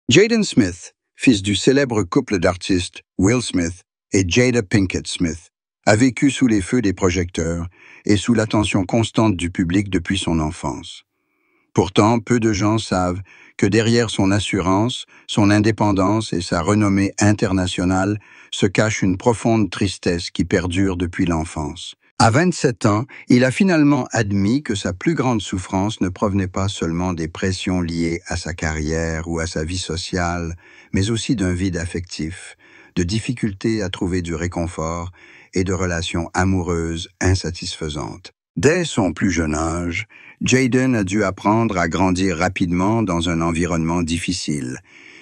Jaden Smith, fils du célèbre couple d'artistes Will Smith et Jada Pinkett Smith, a vécu sous les feux des projecteurs et sous l'attention constante du public depuis son enfance. Pourtant, peu de gens savent que derrière son assurance, son indépendance et sa renommée internationale se cache une profonde tristesse qui perdure depuis l'enfance. À 27 ans, il a finalement admis que sa plus grande souffrance ne provenait pas seulement des pressions liées à sa carrière ou à sa vie sociale, mais aussi d'un vide affectif, de difficultés à trouver du réconfort et de relations amoureuses insatisfaisantes. Dès son plus jeune âge, Jaden a dû apprendre à grandir rapidement dans un environnement difficile.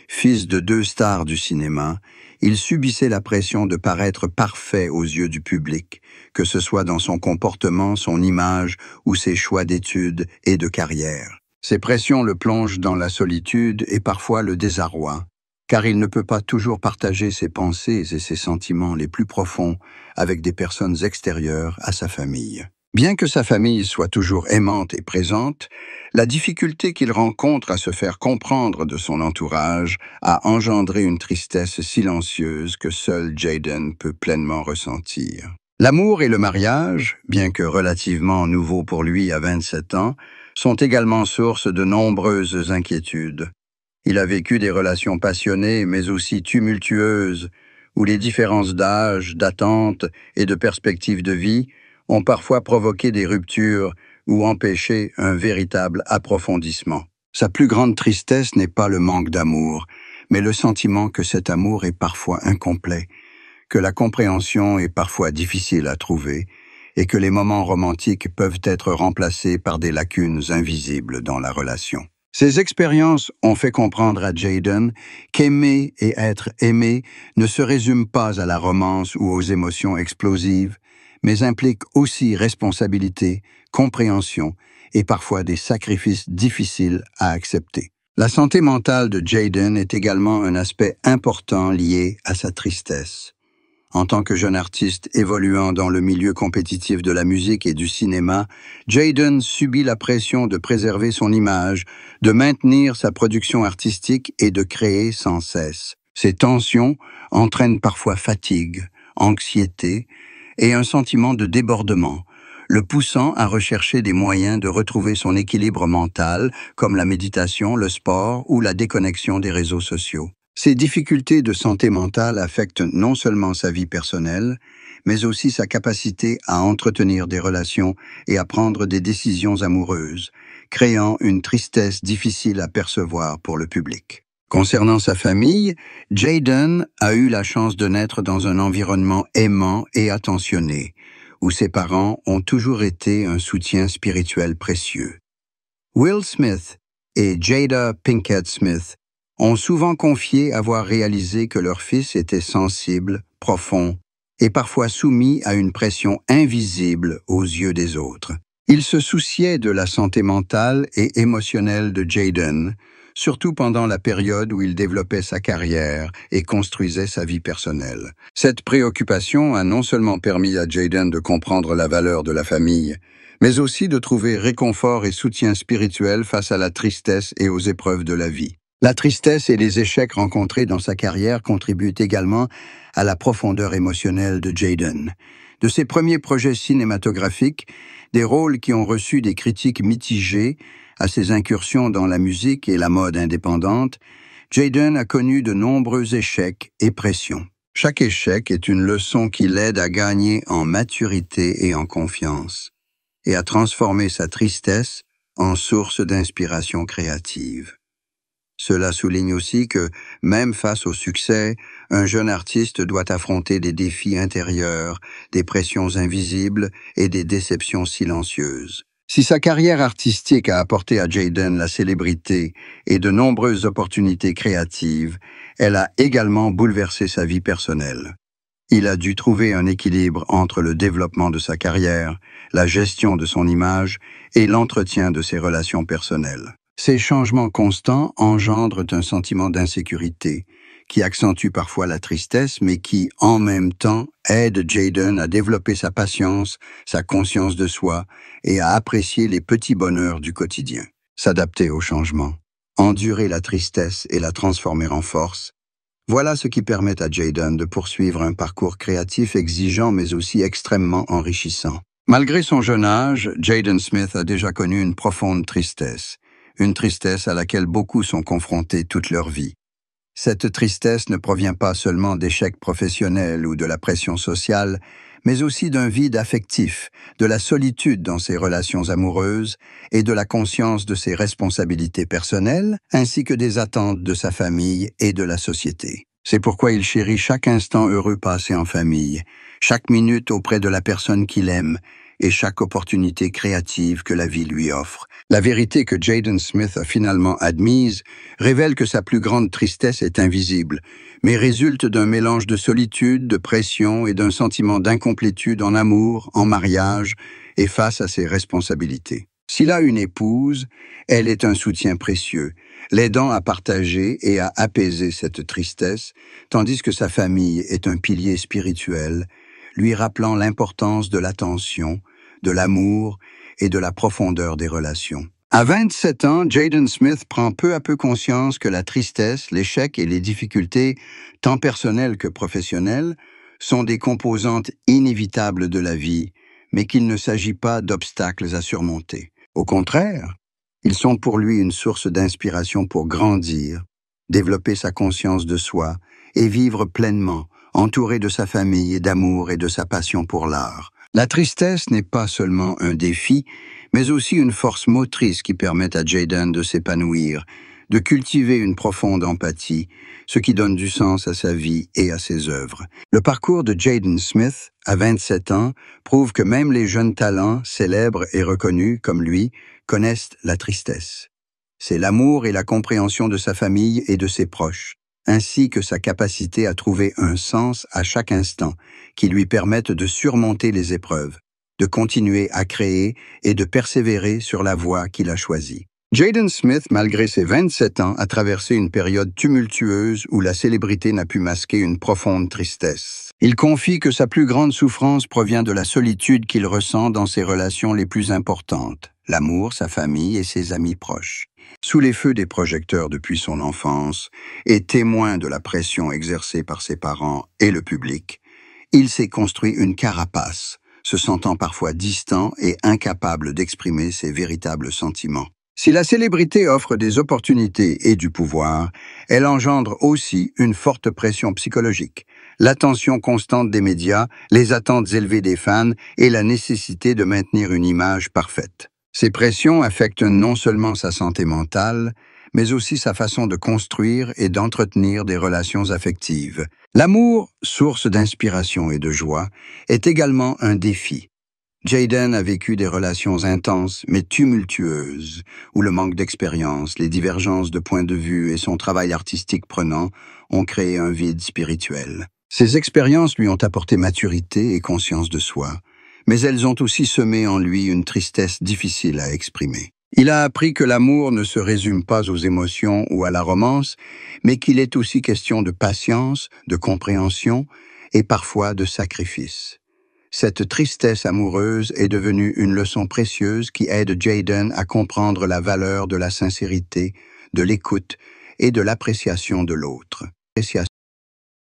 Fils de 2 stars du cinéma, il subissait la pression de paraître parfait aux yeux du public, que ce soit dans son comportement, son image ou ses choix d'études et de carrière. Ces pressions le plongent dans la solitude et parfois le désarroi, car il ne peut pas toujours partager ses pensées et ses sentiments les plus profonds avec des personnes extérieures à sa famille. Bien que sa famille soit toujours aimante et présente, la difficulté qu'il rencontre à se faire comprendre de son entourage a engendré une tristesse silencieuse que seul Jaden peut pleinement ressentir. L'amour et le mariage, bien que relativement nouveaux pour lui à 27 ans, sont également source de nombreuses inquiétudes. Il a vécu des relations passionnées mais aussi tumultueuses, où les différences d'âge, d'attente et de perspectives de vie ont parfois provoqué des ruptures ou empêché un véritable approfondissement. Sa plus grande tristesse n'est pas le manque d'amour, mais le sentiment que cet amour est parfois incomplet, que la compréhension est parfois difficile à trouver et que les moments romantiques peuvent être remplacés par des lacunes invisibles dans la relation. Ces expériences ont fait comprendre à Jaden qu'aimer et être aimé ne se résument pas à la romance ou aux émotions explosives, mais impliquent aussi responsabilité, compréhension et parfois des sacrifices difficiles à accepter. La santé mentale de Jaden est également un aspect important lié à sa tristesse. En tant que jeune artiste évoluant dans le milieu compétitif de la musique et du cinéma, Jaden subit la pression de préserver son image, de maintenir sa production artistique et de créer sans cesse. Ces tensions entraînent parfois fatigue, anxiété et un sentiment de débordement, le poussant à rechercher des moyens de retrouver son équilibre mental, comme la méditation, le sport ou la déconnexion des réseaux sociaux. Ces difficultés de santé mentale affectent non seulement sa vie personnelle, mais aussi sa capacité à entretenir des relations et à prendre des décisions amoureuses, créant une tristesse difficile à percevoir pour le public. Concernant sa famille, Jaden a eu la chance de naître dans un environnement aimant et attentionné, où ses parents ont toujours été un soutien spirituel précieux. Will Smith et Jada Pinkett Smith ont souvent confié avoir réalisé que leur fils était sensible, profond et parfois soumis à une pression invisible aux yeux des autres. Ils se souciaient de la santé mentale et émotionnelle de Jaden, surtout pendant la période où il développait sa carrière et construisait sa vie personnelle. Cette préoccupation a non seulement permis à Jaden de comprendre la valeur de la famille, mais aussi de trouver réconfort et soutien spirituel face à la tristesse et aux épreuves de la vie. La tristesse et les échecs rencontrés dans sa carrière contribuent également à la profondeur émotionnelle de Jaden. De ses premiers projets cinématographiques, des rôles qui ont reçu des critiques mitigées, à ses incursions dans la musique et la mode indépendante, Jaden a connu de nombreux échecs et pressions. Chaque échec est une leçon qui l'aide à gagner en maturité et en confiance, et à transformer sa tristesse en source d'inspiration créative. Cela souligne aussi que, même face au succès, un jeune artiste doit affronter des défis intérieurs, des pressions invisibles et des déceptions silencieuses. Si sa carrière artistique a apporté à Jaden la célébrité et de nombreuses opportunités créatives, elle a également bouleversé sa vie personnelle. Il a dû trouver un équilibre entre le développement de sa carrière, la gestion de son image et l'entretien de ses relations personnelles. Ces changements constants engendrent un sentiment d'insécurité, qui accentue parfois la tristesse, mais qui, en même temps, aide Jaden à développer sa patience, sa conscience de soi et à apprécier les petits bonheurs du quotidien. S'adapter au changement. endurer la tristesse et la transformer en force. Voilà ce qui permet à Jayden de poursuivre un parcours créatif exigeant mais aussi extrêmement enrichissant. Malgré son jeune âge, Jaden Smith a déjà connu une profonde tristesse, une tristesse à laquelle beaucoup sont confrontés toute leur vie. Cette tristesse ne provient pas seulement d'échecs professionnels ou de la pression sociale, mais aussi d'un vide affectif, de la solitude dans ses relations amoureuses et de la conscience de ses responsabilités personnelles, ainsi que des attentes de sa famille et de la société. C'est pourquoi il chérit chaque instant heureux passé en famille, chaque minute auprès de la personne qu'il aime et chaque opportunité créative que la vie lui offre. La vérité que Jaden Smith a finalement admise révèle que sa plus grande tristesse est invisible, mais résulte d'un mélange de solitude, de pression et d'un sentiment d'incomplétude en amour, en mariage et face à ses responsabilités. S'il a une épouse, elle est un soutien précieux, l'aidant à partager et à apaiser cette tristesse, tandis que sa famille est un pilier spirituel, lui rappelant l'importance de l'attention, de l'amour et de la profondeur des relations. À 27 ans, Jaden Smith prend peu à peu conscience que la tristesse, l'échec et les difficultés, tant personnelles que professionnelles, sont des composantes inévitables de la vie, mais qu'il ne s'agit pas d'obstacles à surmonter. Au contraire, ils sont pour lui une source d'inspiration pour grandir, développer sa conscience de soi et vivre pleinement, entouré de sa famille, d'amour et de sa passion pour l'art. La tristesse n'est pas seulement un défi, mais aussi une force motrice qui permet à Jaden de s'épanouir, de cultiver une profonde empathie, ce qui donne du sens à sa vie et à ses œuvres. Le parcours de Jaden Smith, à 27 ans, prouve que même les jeunes talents, célèbres et reconnus comme lui, connaissent la tristesse. C'est l'amour et la compréhension de sa famille et de ses proches, ainsi que sa capacité à trouver un sens à chaque instant, qui lui permettent de surmonter les épreuves, de continuer à créer et de persévérer sur la voie qu'il a choisie. Jaden Smith, malgré ses 27 ans, a traversé une période tumultueuse où la célébrité n'a pu masquer une profonde tristesse. Il confie que sa plus grande souffrance provient de la solitude qu'il ressent dans ses relations les plus importantes, l'amour, sa famille et ses amis proches. Sous les feux des projecteurs depuis son enfance et témoin de la pression exercée par ses parents et le public, il s'est construit une carapace, se sentant parfois distant et incapable d'exprimer ses véritables sentiments. Si la célébrité offre des opportunités et du pouvoir, elle engendre aussi une forte pression psychologique, l'attention constante des médias, les attentes élevées des fans et la nécessité de maintenir une image parfaite. Ces pressions affectent non seulement sa santé mentale, mais aussi sa façon de construire et d'entretenir des relations affectives. L'amour, source d'inspiration et de joie, est également un défi. Jaden a vécu des relations intenses mais tumultueuses, où le manque d'expérience, les divergences de points de vue et son travail artistique prenant ont créé un vide spirituel. Ces expériences lui ont apporté maturité et conscience de soi, mais elles ont aussi semé en lui une tristesse difficile à exprimer. Il a appris que l'amour ne se résume pas aux émotions ou à la romance, mais qu'il est aussi question de patience, de compréhension et parfois de sacrifice. Cette tristesse amoureuse est devenue une leçon précieuse qui aide Jaden à comprendre la valeur de la sincérité, de l'écoute et de l'appréciation de l'autre.